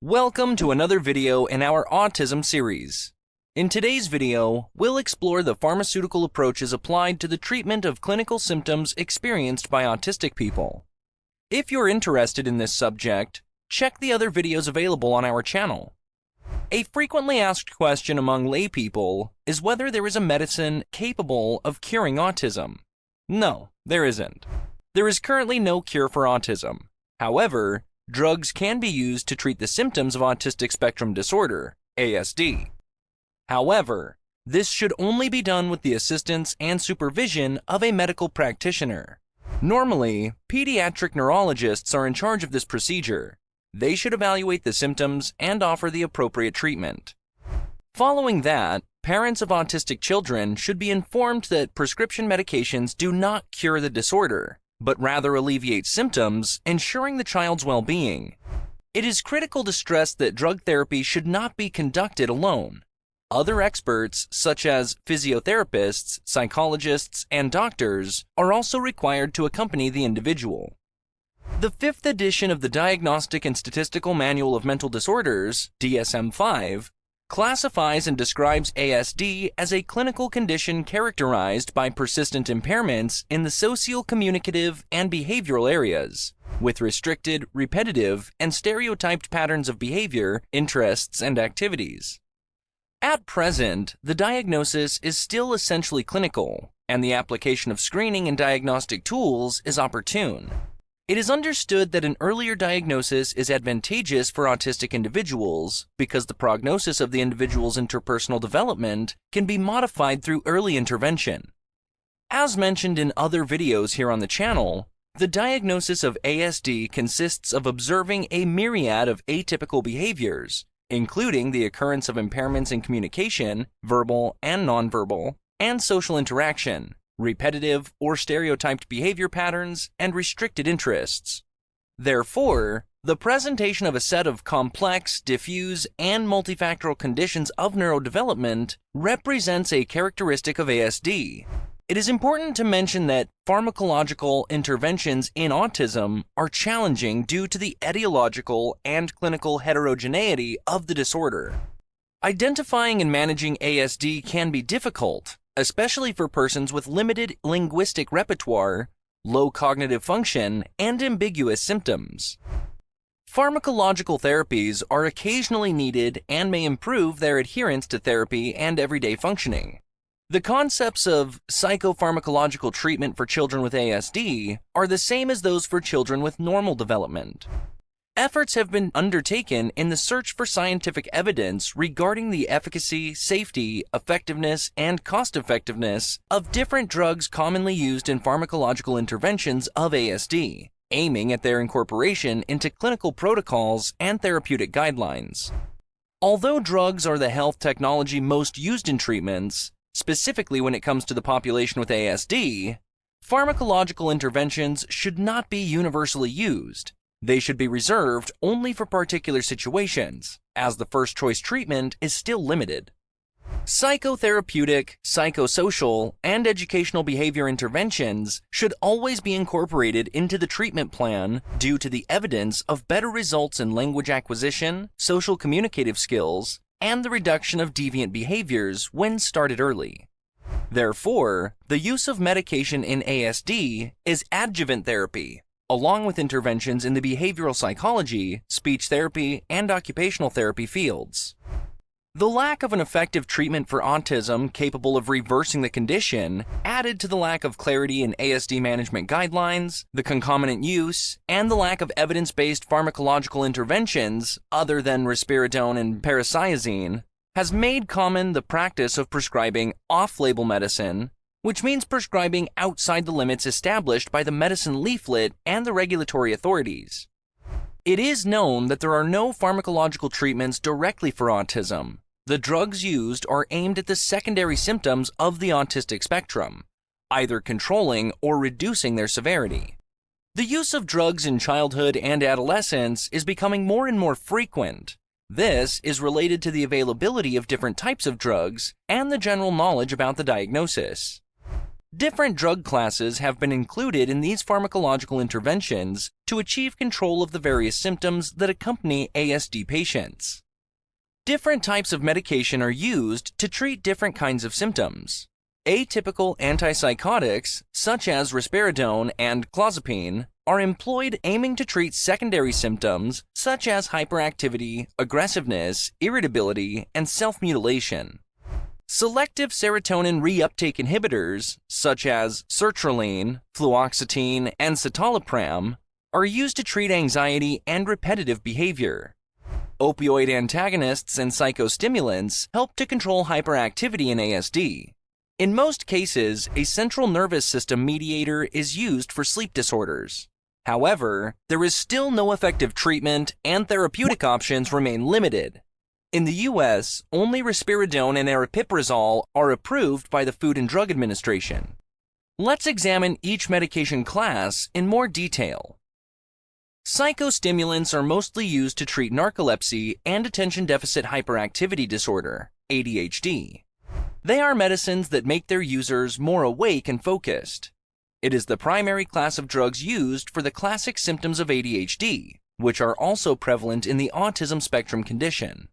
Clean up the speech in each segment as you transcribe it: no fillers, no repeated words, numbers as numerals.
Welcome to another video in our autism series. In today's video, we'll explore the pharmaceutical approaches applied to the treatment of clinical symptoms experienced by autistic people. If you're interested in this subject, check the other videos available on our channel. A frequently asked question among laypeople is whether there is a medicine capable of curing autism. No, there isn't. There is currently no cure for autism. However, drugs can be used to treat the symptoms of Autistic Spectrum Disorder, ASD. However, this should only be done with the assistance and supervision of a medical practitioner. Normally, pediatric neurologists are in charge of this procedure. They should evaluate the symptoms and offer the appropriate treatment. Following that, parents of autistic children should be informed that prescription medications do not cure the disorder, but rather alleviate symptoms, ensuring the child's well-being. It is critical to stress that drug therapy should not be conducted alone. Other experts, such as physiotherapists, psychologists, and doctors, are also required to accompany the individual. The 5th edition of the Diagnostic and Statistical Manual of Mental Disorders, DSM-5, classifies and describes ASD as a clinical condition characterized by persistent impairments in the socio-communicative and behavioral areas, with restricted, repetitive, and stereotyped patterns of behavior, interests, and activities. At present, the diagnosis is still essentially clinical, and the application of screening and diagnostic tools is opportune. It is understood that an earlier diagnosis is advantageous for autistic individuals because the prognosis of the individual's interpersonal development can be modified through early intervention. As mentioned in other videos here on the channel, the diagnosis of ASD consists of observing a myriad of atypical behaviors, including the occurrence of impairments in communication, verbal and nonverbal, and social interaction, repetitive or stereotyped behavior patterns, and restricted interests. Therefore, the presentation of a set of complex, diffuse, and multifactorial conditions of neurodevelopment represents a characteristic of ASD. It is important to mention that pharmacological interventions in autism are challenging due to the etiological and clinical heterogeneity of the disorder. Identifying and managing ASD can be difficult, especially for persons with limited linguistic repertoire, low cognitive function, and ambiguous symptoms. Pharmacological therapies are occasionally needed and may improve their adherence to therapy and everyday functioning. The concepts of psychopharmacological treatment for children with ASD are the same as those for children with normal development. Efforts have been undertaken in the search for scientific evidence regarding the efficacy, safety, effectiveness, and cost-effectiveness of different drugs commonly used in pharmacological interventions of ASD, aiming at their incorporation into clinical protocols and therapeutic guidelines. Although drugs are the health technology most used in treatments, specifically when it comes to the population with ASD, pharmacological interventions should not be universally used. They should be reserved only for particular situations, as the first-choice treatment is still limited. Psychotherapeutic, psychosocial, and educational behavior interventions should always be incorporated into the treatment plan due to the evidence of better results in language acquisition, social communicative skills, and the reduction of deviant behaviors when started early. Therefore, the use of medication in ASD is adjuvant therapy, along with interventions in the behavioral psychology, speech therapy, and occupational therapy fields. The lack of an effective treatment for autism capable of reversing the condition, added to the lack of clarity in ASD management guidelines, the concomitant use, and the lack of evidence-based pharmacological interventions other than risperidone and paracetazine, has made common the practice of prescribing off-label medicine, which means prescribing outside the limits established by the medicine leaflet and the regulatory authorities. It is known that there are no pharmacological treatments directly for autism. The drugs used are aimed at the secondary symptoms of the autistic spectrum, either controlling or reducing their severity. The use of drugs in childhood and adolescence is becoming more and more frequent. This is related to the availability of different types of drugs and the general knowledge about the diagnosis. Different drug classes have been included in these pharmacological interventions to achieve control of the various symptoms that accompany ASD patients. Different types of medication are used to treat different kinds of symptoms. Atypical antipsychotics, such as risperidone and clozapine, are employed aiming to treat secondary symptoms such as hyperactivity, aggressiveness, irritability, and self-mutilation. Selective serotonin reuptake inhibitors, such as sertraline, fluoxetine, and citalopram, are used to treat anxiety and repetitive behavior. Opioid antagonists and psychostimulants help to control hyperactivity in ASD. In most cases, a central nervous system mediator is used for sleep disorders. However, there is still no effective treatment and therapeutic options remain limited. In the U.S., only risperidone and aripiprazole are approved by the Food and Drug Administration. Let's examine each medication class in more detail. Psychostimulants are mostly used to treat narcolepsy and attention deficit hyperactivity disorder, ADHD. They are medicines that make their users more awake and focused. It is the primary class of drugs used for the classic symptoms of ADHD, which are also prevalent in the autism spectrum condition.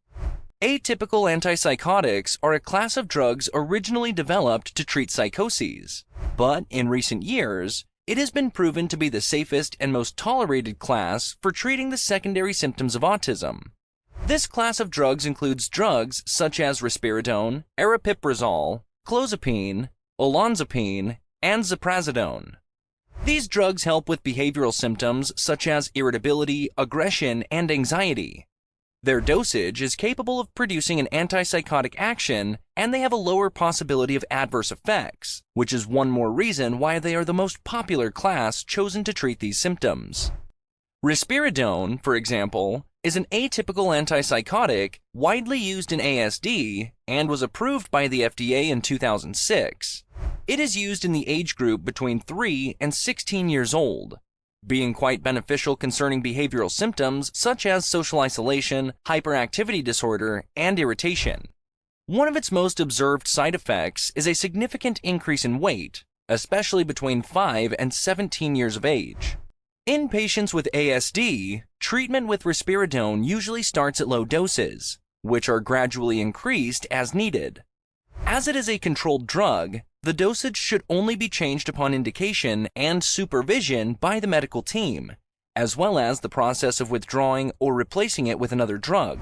Atypical antipsychotics are a class of drugs originally developed to treat psychoses, but in recent years, it has been proven to be the safest and most tolerated class for treating the secondary symptoms of autism. This class of drugs includes drugs such as risperidone, aripiprazole, clozapine, olanzapine, and ziprasidone. These drugs help with behavioral symptoms such as irritability, aggression, and anxiety. Their dosage is capable of producing an antipsychotic action, and they have a lower possibility of adverse effects, which is one more reason why they are the most popular class chosen to treat these symptoms. Risperidone, for example, is an atypical antipsychotic widely used in ASD and was approved by the FDA in 2006. It is used in the age group between 3 and 16 years old, being quite beneficial concerning behavioral symptoms such as social isolation, hyperactivity disorder, and irritation. One of its most observed side effects is a significant increase in weight, especially between 5 and 17 years of age. In patients with ASD, treatment with risperidone usually starts at low doses, which are gradually increased as needed. As it is a controlled drug, the dosage should only be changed upon indication and supervision by the medical team, as well as the process of withdrawing or replacing it with another drug.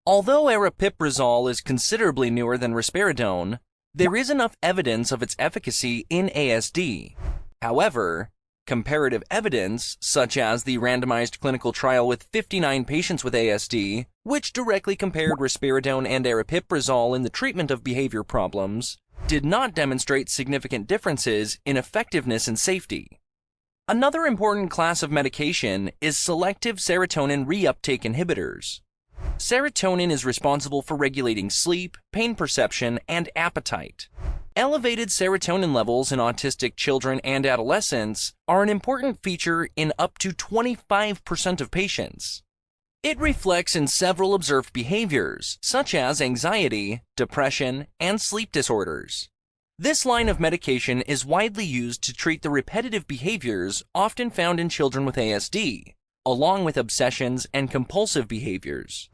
Although aripiprazole is considerably newer than risperidone, there is enough evidence of its efficacy in ASD. However, comparative evidence, such as the randomized clinical trial with 59 patients with ASD, which directly compared risperidone and aripiprazole in the treatment of behavior problems, did not demonstrate significant differences in effectiveness and safety. Another important class of medication is selective serotonin reuptake inhibitors. Serotonin is responsible for regulating sleep, pain perception, and appetite. Elevated serotonin levels in autistic children and adolescents are an important feature in up to 25% of patients. It reflects in several observed behaviors, such as anxiety, depression, and sleep disorders. This line of medication is widely used to treat the repetitive behaviors often found in children with ASD, along with obsessions and compulsive behaviors.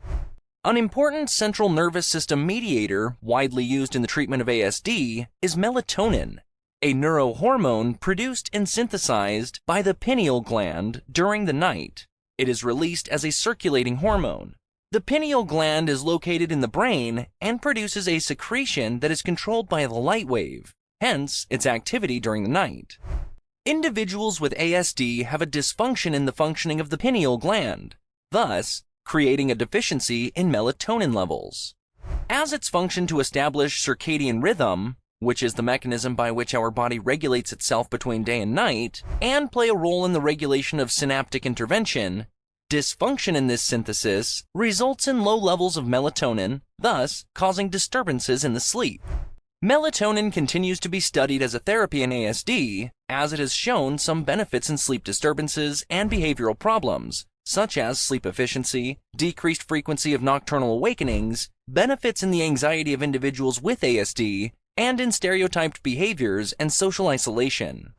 An important central nervous system mediator widely used in the treatment of ASD is melatonin, a neurohormone produced and synthesized by the pineal gland during the night. It is released as a circulating hormone. The pineal gland is located in the brain and produces a secretion that is controlled by the light wave, hence its activity during the night. Individuals with ASD have a dysfunction in the functioning of the pineal gland, thus creating a deficiency in melatonin levels. As its function to establish circadian rhythm, which is the mechanism by which our body regulates itself between day and night, and play a role in the regulation of synaptic intervention, dysfunction in this synthesis results in low levels of melatonin, thus causing disturbances in the sleep. Melatonin continues to be studied as a therapy in ASD, as it has shown some benefits in sleep disturbances and behavioral problems, such as sleep efficiency, decreased frequency of nocturnal awakenings, benefits in the anxiety of individuals with ASD, and in stereotyped behaviors and social isolation.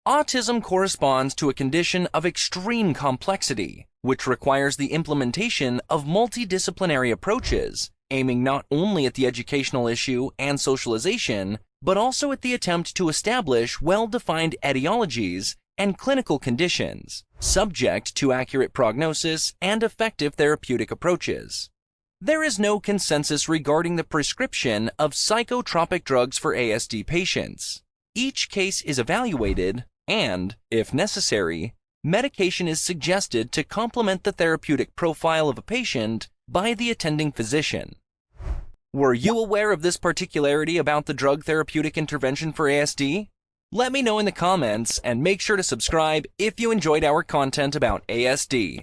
Autism corresponds to a condition of extreme complexity, which requires the implementation of multidisciplinary approaches, aiming not only at the educational issue and socialization, but also at the attempt to establish well-defined etiologies and clinical conditions, subject to accurate prognosis and effective therapeutic approaches. There is no consensus regarding the prescription of psychotropic drugs for ASD patients. Each case is evaluated, and, if necessary, medication is suggested to complement the therapeutic profile of a patient by the attending physician. Were you aware of this particularity about the drug therapeutic intervention for ASD? Let me know in the comments and make sure to subscribe if you enjoyed our content about ASD.